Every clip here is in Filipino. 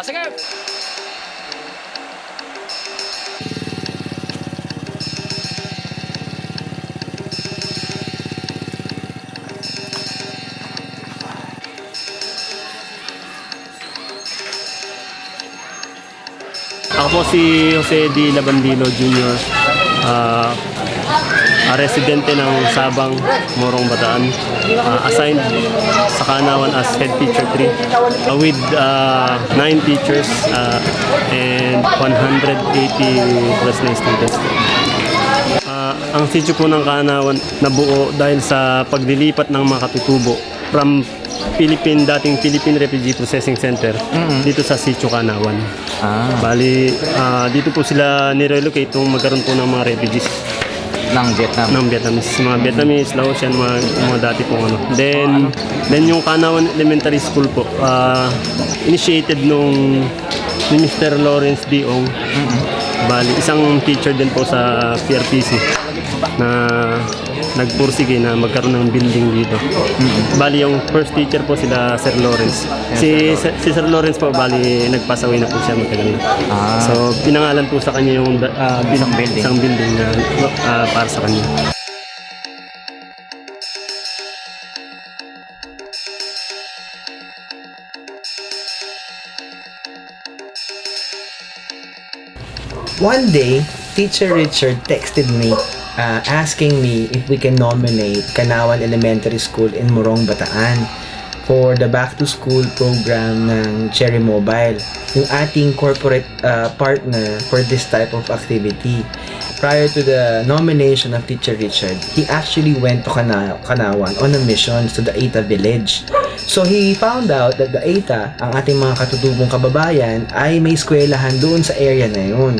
Sige. Ako po si Jose D. Labandino Jr. Residente ng Sabang, Morong Bataan. Assigned sa Kanawan as Head Teacher 3 with 9 teachers and 180 plus na students. Ang sitio po ng Kanawan nabuo dahil sa paglilipat ng mga katutubo from dating Philippine Refugee Processing Center dito sa Sitio Kanawan. Bali, dito po sila nirelocate nung magkaroon po ng mga refugees ng Vietnam. ng Vietnamese, mga Vietnamese, Laotian, mga dati pong ano. Then yung Kanawan Elementary School po, initiated nung ni Mr. Lawrence D. Ong. Bali, isang teacher din po sa PRPC na nagpursige na magkaroon ng building dito. Bali, yung first teacher po sila Sir Lawrence. Si Sir Lawrence po, bali, nag-pass away na po siya matagal na. So, pinangalan po sa kanya yung isang building na para sa kanya. One day, Teacher Richard texted me asking me if we can nominate Kanawan Elementary School in Morong Bataan for the back to school program ng Cherry Mobile, yung ating corporate partner for this type of activity. Prior to the nomination of Teacher Richard, he actually went to Kanawan on a mission to the Eta village. So he found out that the Eta, ang ating mga katutubong kababayan, ay may eskwelahan doon sa area na yun.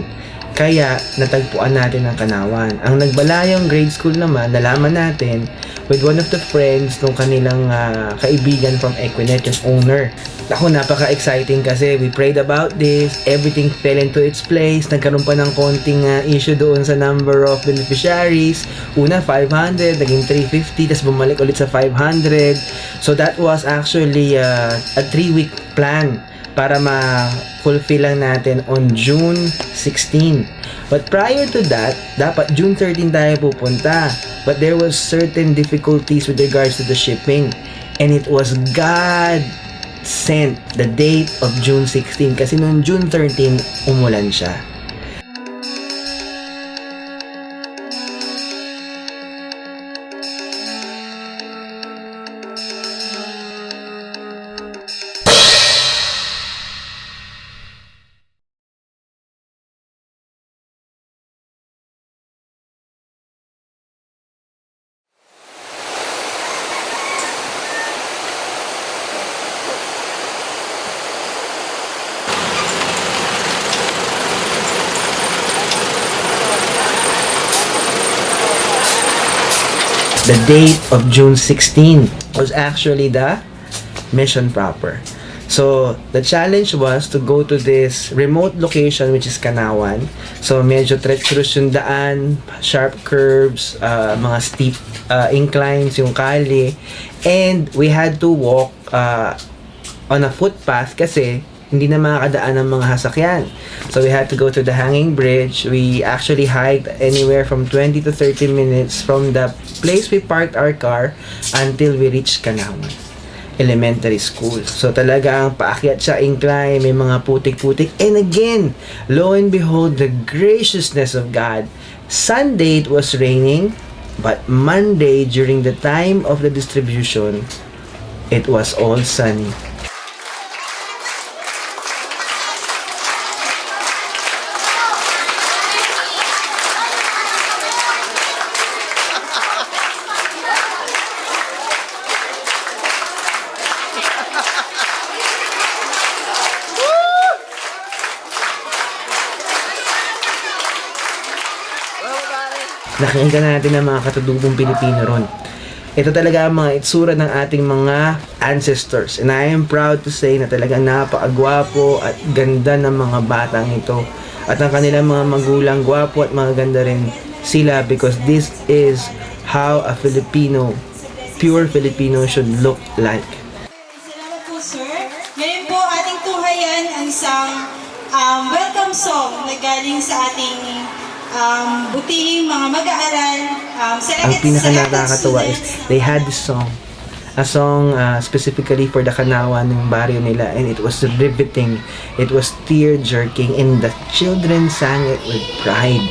Kaya natagpuan natin ang Kanawan. Ang nagbalayang grade school naman, nalaman natin with one of the friends nung kanilang kaibigan from Equinet, yung owner. Ako, napaka-exciting kasi we prayed about this, everything fell into its place, nagkaroon pa ng konting issue doon sa number of beneficiaries. Una 500, naging 350, tapos bumalik ulit sa 500. So that was actually a 3-week plan para ma-fulfill lang natin on June 16. But prior to that, dapat June 13 tayo pupunta. But there was certain difficulties with regards to the shipping. And it was God sent the date of June 16 kasi noong June 13, umulan siya. The date of June 16 was actually the mission proper. So, the challenge was to go to this remote location which is Kanawan. So, medyo treacherous yung daan, sharp curves, mga steep inclines yung kali. And we had to walk on a footpath kasi hindi na makakadaan ng mga sasakyan. So we had to go to the hanging bridge. We actually hiked anywhere from 20 to 30 minutes from the place we parked our car until we reached Kanawan Elementary School. So talaga ang paakyat sa incline, may mga putik-putik. And again, lo and behold, the graciousness of God. Sunday it was raining, but Monday during the time of the distribution, it was all sunny. Nakikita natin ang mga katutubong Pilipino ron. Ito talaga ang mga itsura ng ating mga ancestors. And I am proud to say na talaga napakagwapo at ganda ng mga batang ito. At ang kanilang mga magulang, gwapo at mga ganda rin sila, because this is how a Filipino, pure Filipino should look like. Salamat po, sir. Ngayon po, ating tuhayan ang isang welcome song na galing sa ating butihing mga mag-aaral. Ang pinaka nakakatuwa is they had this song, a song specifically for the Kanawan ng barrio nila, and it was riveting, it was tear-jerking, and the children sang it with pride.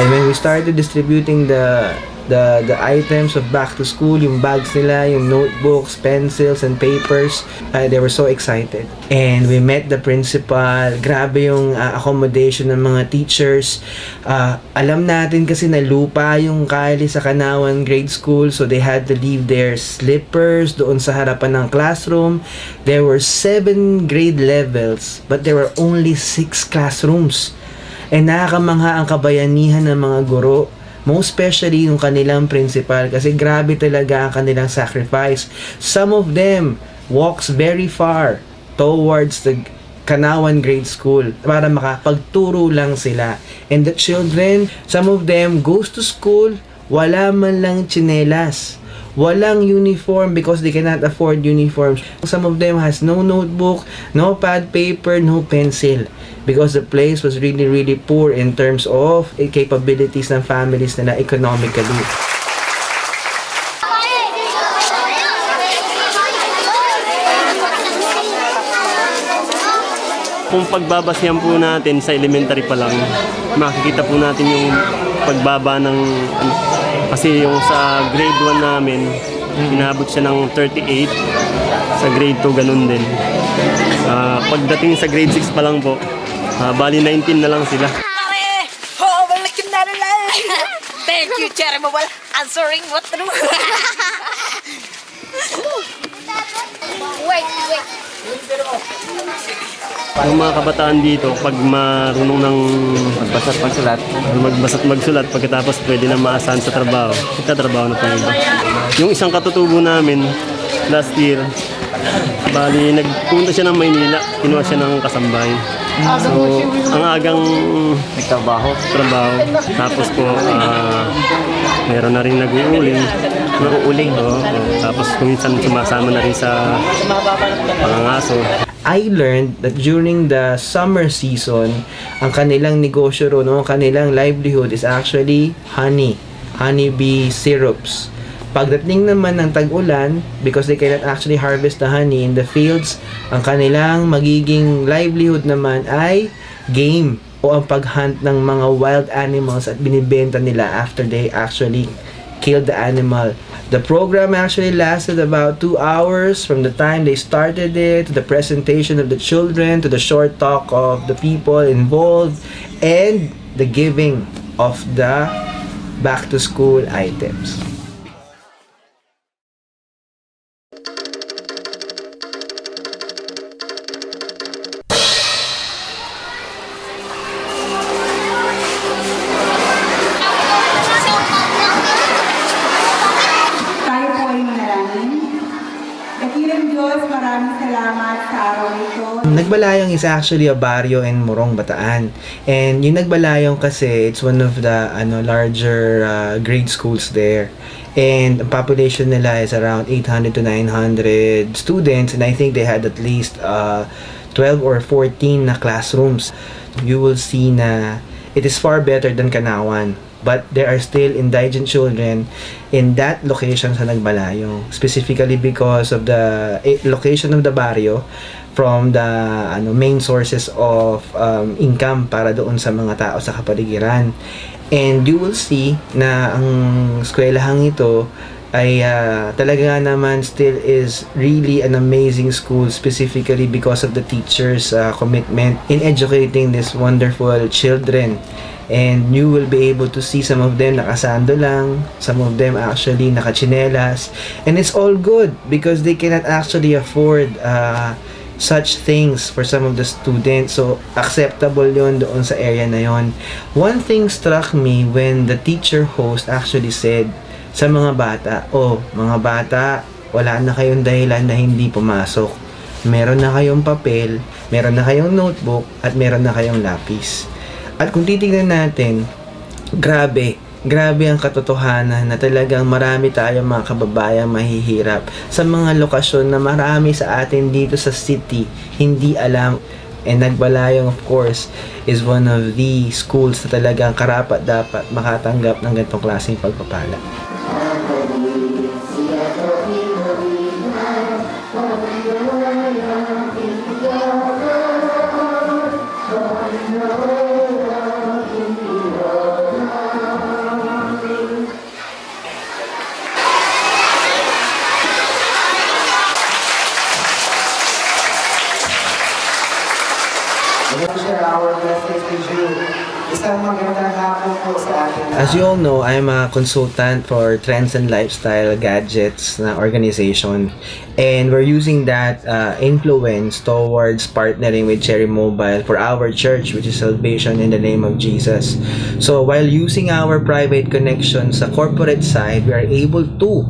And when we started distributing the items of back to school, yung bags nila, yung notebooks, pencils, and papers, they were so excited. And we met the principal. Grabe yung accommodation ng mga teachers. Alam natin kasi na lupa yung Kali sa Kanawan Grade School, so they had to leave their slippers doon sa harapan ng classroom. There were 7 grade levels, but there were only 6 classrooms. And nakakamangha ang kabayanihan ng mga guro, most especially yung kanilang principal, kasi grabe talaga ang kanilang sacrifice. Some of them walks very far towards the Kanawan Grade School para makapagturo lang sila. And the children, some of them goes to school, wala man lang tsinelas, walang uniform because they cannot afford uniforms. Some of them has no notebook, no pad paper, no pencil, because the place was really poor in terms of capabilities ng families nila economically. Kung pagbabasyan po natin sa elementary pa lang, makikita po natin yung pagbaba ng kasi yung sa grade 1 namin, inabot siya ng 38, sa grade 2 ganun din. Pagdating sa grade 6 pa lang po, bali 19 na lang sila. Pare! Oo, malaking na lang! Thank you, Cherry Mobile, answering what to do. Wait. Yung mga kabataan dito, pag marunong ng magbasa't magsulat, pagkatapos pwede na maasahan sa trabaho, itatrabaho na pa iba. Yung isang katutubo namin, last year, bali nagpunta siya ng Maynila, kinuha siya ng kasambahay. So, ang agang trabaho. Tapos po, meron na rin nag-uuling. Tapos kuminsan sumasama na rin sa pangangaso. I learned that during the summer season, ang kanilang negosyo ro, no, kanilang livelihood is actually honeybee syrups. Pagdating naman ng tag-ulan, because they cannot actually harvest the honey in the fields, ang kanilang magiging livelihood naman ay game o ang paghunt ng mga wild animals at binibenta nila after they actually killed the animal. The program actually lasted about 2 hours from the time they started it, to the presentation of the children, to the short talk of the people involved, and the giving of the back-to-school items. Tayo po ay manalangin. Dakilang Diyos, maraming salamat sa araw nito. Nagbalayong is actually a barrio in Morong, Bataan. And yung Nagbalayong kasi, it's one of the larger grade schools there. And ang population nila is around 800 to 900 students, and I think they had at least 12 or 14 na classrooms. You will see na it is far better than Kanawan. But there are still indigent children in that location sa Nagbalayong, specifically because of the location of the barrio from the main sources of income para doon sa mga tao sa kapaligiran. And you will see na ang eskwelahang ito ay talaga naman still is really an amazing school, specifically because of the teachers' commitment in educating these wonderful children. And you will be able to see some of them nakasando lang, some of them actually nakachinelas. And it's all good because they cannot actually afford such things for some of the students. So, acceptable yon doon sa area na yon. One thing struck me when the teacher host actually said sa mga bata, "Oh, mga bata, wala na kayong dahilan na hindi pumasok. Meron na kayong papel, meron na kayong notebook, at meron na kayong lapis." At kung titignan natin, grabe ang katotohanan na talagang marami tayong mga kababayang mahihirap sa mga lokasyon na marami sa atin dito sa city hindi alam. And Nagbalayong, of course, is one of the schools na talagang karapat dapat makatanggap ng ganitong klaseng pagpapala. As you all know, I'm a consultant for trends and lifestyle gadgets na organization, and we're using that influence towards partnering with Cherry Mobile for our church, which is Salvation in the Name of Jesus. So while using our private connections sa corporate side, we are able to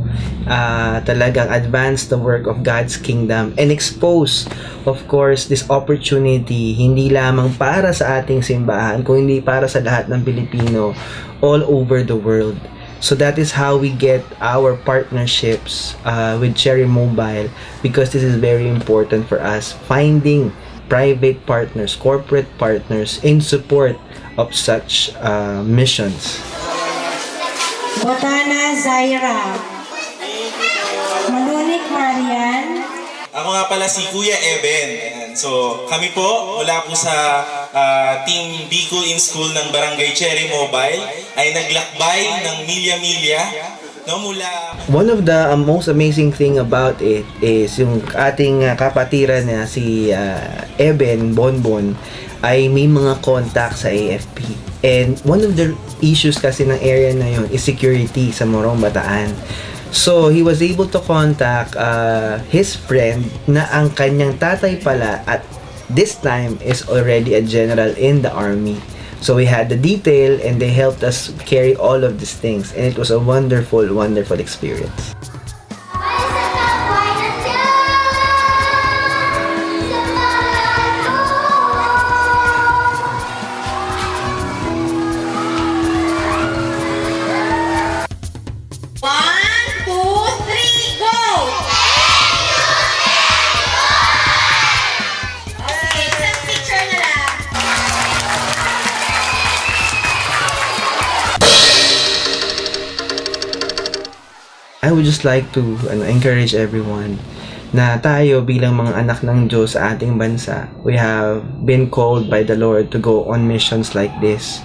talagang advance the work of God's kingdom and expose, of course, this opportunity hindi lamang para sa ating simbahan, kundi para sa lahat ng Pilipino all over the world. So that is how we get our partnerships with Cherry Mobile, because this is very important for us, finding private partners, corporate partners in support of such missions. Botana Zaira. Malunik Marian. Ako nga pala si Kuya Eben. Ayan. So, kami po, mula po sa Team Bicol in School ng Barangay Cherry Mobile, ay naglakbay ng milya-milya, no, mula... One of the most amazing thing about it is yung ating kapatiran na si Eben Bonbon ay may mga contact sa AFP. And one of the issues kasi ng area na yun is security sa Morong Bataan. So, he was able to contact his friend na ang kanyang tatay pala at this time is already a general in the army. So, we had the detail and they helped us carry all of these things. And it was a wonderful, wonderful experience. I would just like to encourage everyone na tayo bilang mga anak ng Diyos sa ating bansa, we have been called by the Lord to go on missions like this.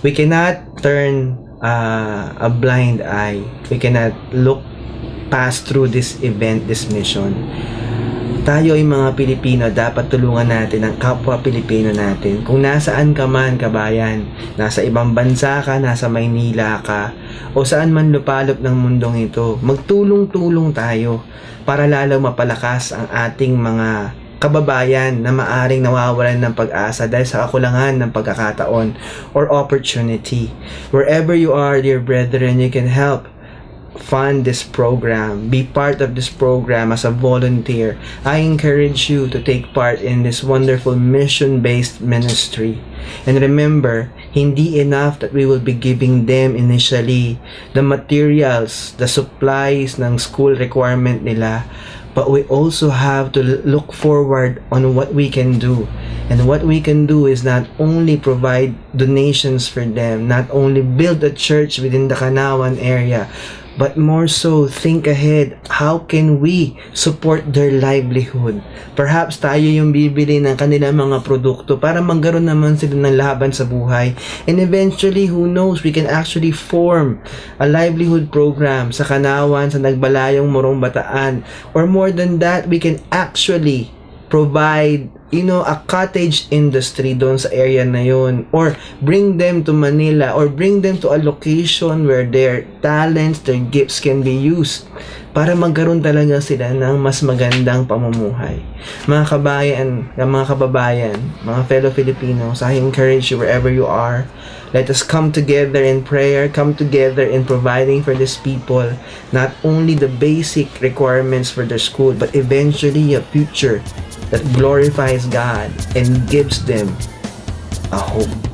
We cannot turn a blind eye. We cannot pass through this event, this mission. Tayo ay mga Pilipino, dapat tulungan natin ang kapwa Pilipino natin. Kung nasaan ka man, kabayan, nasa ibang bansa ka, nasa Maynila ka, o saan man lupalop ng mundong ito, magtulong-tulong tayo para lalo mapalakas ang ating mga kababayan na maaring nawawalan ng pag-asa dahil sa kakulangan ng pagkakataon or opportunity. Wherever you are, dear brethren, you can help fund this program, be part of this program as a volunteer. I encourage you to take part in this wonderful mission-based ministry. And remember, hindi enough that we will be giving them initially the materials, the supplies ng school requirement nila, but we also have to look forward on what we can do. And what we can do is not only provide donations for them, not only build a church within the Kanawan area, but more so, think ahead, how can we support their livelihood? Perhaps tayo yung bibili ng kanilang mga produkto para magkaroon naman sila ng laban sa buhay. And eventually, who knows, we can actually form a livelihood program sa Kanawan, sa Nagbalayong Morong Bataan. Or more than that, we can actually provide a cottage industry doon sa area na yun, or bring them to Manila, or bring them to a location where their talents, their gifts can be used para magkaroon talaga sila ng mas magandang pamumuhay. Mga kababayan, mga fellow Filipinos, I encourage you wherever you are, let us come together in prayer, come together in providing for these people not only the basic requirements for their school, but eventually a future that glorifies God and gives them a hope.